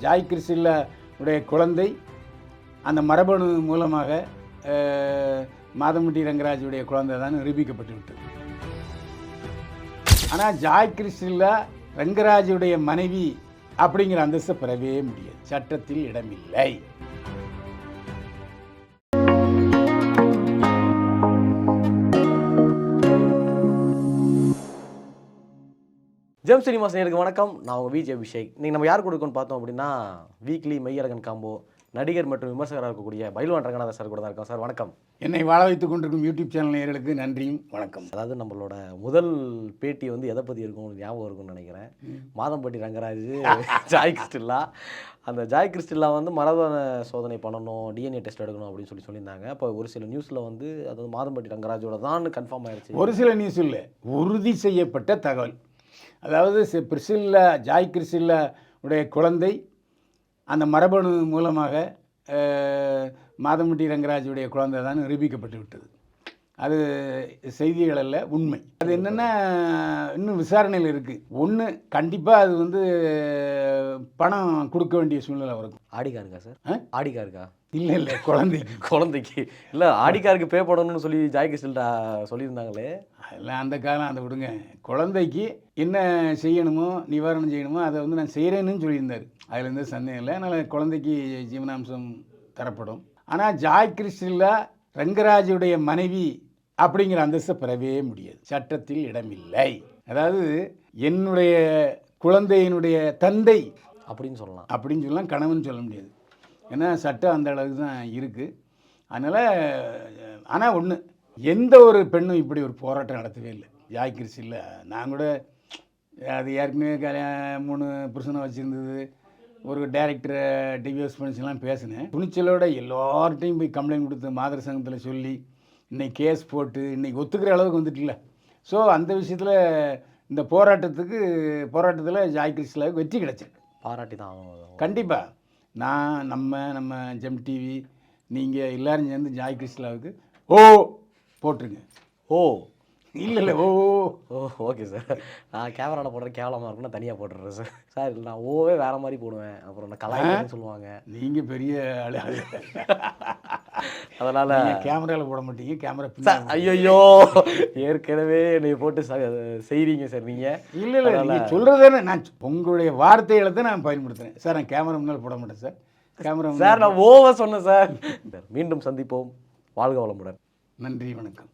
Joy Crizildaa உடைய குழந்தை அந்த மரபணு மூலமாக மாதமுட்டி ரங்கராஜுடைய குழந்தை தான் நிரூபிக்கப்பட்டு விட்டது. ஆனால் ஜாய் கிறிஸ்டில்லா ரங்கராஜுடைய மனைவி அப்படிங்கிற அந்தஸ்தை பெறவே முடியாது. சட்டத்தில் இடமில்லை. ஜெம் சினிமாஸ் நேயர்களுக்கு வணக்கம். நான் உங்கள் விஜய் அபிஷேக். நீங்கள் நம்ம யார் கொடுக்கணும்னு பார்த்தோம் அப்படின்னா வீக்லி மெய்யழகன் காம்போ நடிகர் மற்றும் விமர்சகராக இருக்கக்கூடிய பைல்வான் ரங்கநாதன் சார் கூட தான் இருக்கோம். சார் வணக்கம். என்னை வாழ வைத்துக் கொண்டிருக்கும் யூடியூப் சேனல் நேயர்களுக்கு நன்றியும் வணக்கம். அதாவது நம்மளோட முதல் பேட்டி வந்து எதை பற்றி இருக்கும் ஞாபகம் இருக்கும்னு நினைக்கிறேன். மாதம்பட்டி ரங்கராஜ் ஜாய் கிறிஸ்டில்லா, அந்த ஜாய் கிறிஸ்டில்லா வந்து மரபணு சோதனை பண்ணணும், டிஎன்ஏ டெஸ்ட் எடுக்கணும் அப்படின்னு சொல்லியிருந்தாங்க. அப்போ ஒரு சில நியூஸில் வந்து அது மாதம்பட்டி ரங்கராஜோட தான் கன்ஃபார்ம் ஆயிடுச்சு. ஒரு சில நியூஸ் இல்லை, உறுதி செய்யப்பட்ட தகவல். அதாவது ஜாய் கிறிஸ்டில்லா உடைய குழந்தை அந்த மரபணு மூலமாக மாதமுட்டி ரங்கராஜுடைய குழந்தை தான் நிரூபிக்கப்பட்டு விட்டது. அது செய்திகள் அல்ல, உண்மை. அது என்னென்னா இன்னும் விசாரணையில் இருக்குது. ஒன்று, கண்டிப்பாக அது வந்து பணம் கொடுக்க வேண்டிய சூழ்நிலை வரும். ஆடிக்கா இருக்கா சார்? ஆடிக்கா இருக்கா? இல்லை குழந்தைக்கு இல்லை, ஆடிக்காருக்கு பே பண்ணணும்னு சொல்லி ஜாய் கிறிஸ்டில்லா சொல்லியிருந்தாங்களே. அதெல்லாம் அந்த காலம், அதை விடுங்க. குழந்தைக்கு என்ன செய்யணுமோ, நிவாரணம் செய்யணுமோ அதை வந்து நான் செய்கிறேன்னு சொல்லியிருந்தார். அதில் இருந்து சந்தேகம் இல்லை. அதனால் குழந்தைக்கு ஜீவனாம்சம் தரப்படும். ஆனால் ஜாய் கிறிஸ்டில்லா ரங்கராஜுடைய மனைவி அப்படிங்கிற அந்தஸ்தை பெறவே முடியாது. சட்டத்தில் இடமில்லை. அதாவது என்னுடைய குழந்தையினுடைய தந்தை அப்படின்னு சொல்லலாம், கணவன் சொல்ல முடியாது. ஏன்னா சட்டம் அந்த அளவுக்கு தான் இருக்குது. அதனால் ஆனால் ஒன்று, எந்த ஒரு பெண்ணும் இப்படி ஒரு போராட்டம் நடத்தவே இல்லை. ஜாய் கிறிஸ்டில்லா நான் கூட அது ஏற்கனவே 3 புருஷனை வச்சுருந்தது, ஒரு டைரக்டரை டிவிஎஸ் பண்ணிச்சுலாம் பேசினேன். துணிச்சலோட எல்லார்ட்டையும் போய் கம்ப்ளைண்ட் கொடுத்து மாதர் சங்கத்தில் சொல்லி இன்றைக்கி கேஸ் போட்டு இன்றைக்கி ஒத்துக்கிற அளவுக்கு வந்துட்டுல. ஸோ அந்த விஷயத்தில் இந்த போராட்டத்தில் ஜாய் கிறிஸ்டில்லாவுக்கு வெற்றி கிடச்சிருக்கு. பாராட்டி தான் கண்டிப்பாக. நான் நம்ம ஜெம் டிவி நீங்கள் எல்லோரும் சேர்ந்து ஜாய் கிறிஸ்டில்லாவுக்கு போட்டுருங்க. இல்லை ஓ ஓகே சார். நான் கேமராவில் போடுறேன், கேவலமாக இருக்குன்னு தனியாக போட்டுடுறேன் சார். சார் இல்லை, நான் ஓவே வேறு மாதிரி போடுவேன், அப்புறம் நான் கலாய்ன்னு சொல்லுவாங்க. நீங்கள் பெரிய ஆள், அதனால் கேமராவில் போட மாட்டீங்க. கேமரா சார் ஐயோ ஏற்கனவே என்னை போட்டு செய்கிறீங்க சார் நீங்கள். இல்லை நீங்கள் சொல்கிறதானே, நான் உங்களுடைய வார்த்தைகளை தான் நான் பயன்படுத்துகிறேன் சார். நான் கேமரா முன்னால் போட மாட்டேன் சார். கேமரா சார் நான் ஓவர் சொன்னேன் சார். மீண்டும் சந்திப்போம். வாழ்க வளமுடன். நன்றி, வணக்கம்.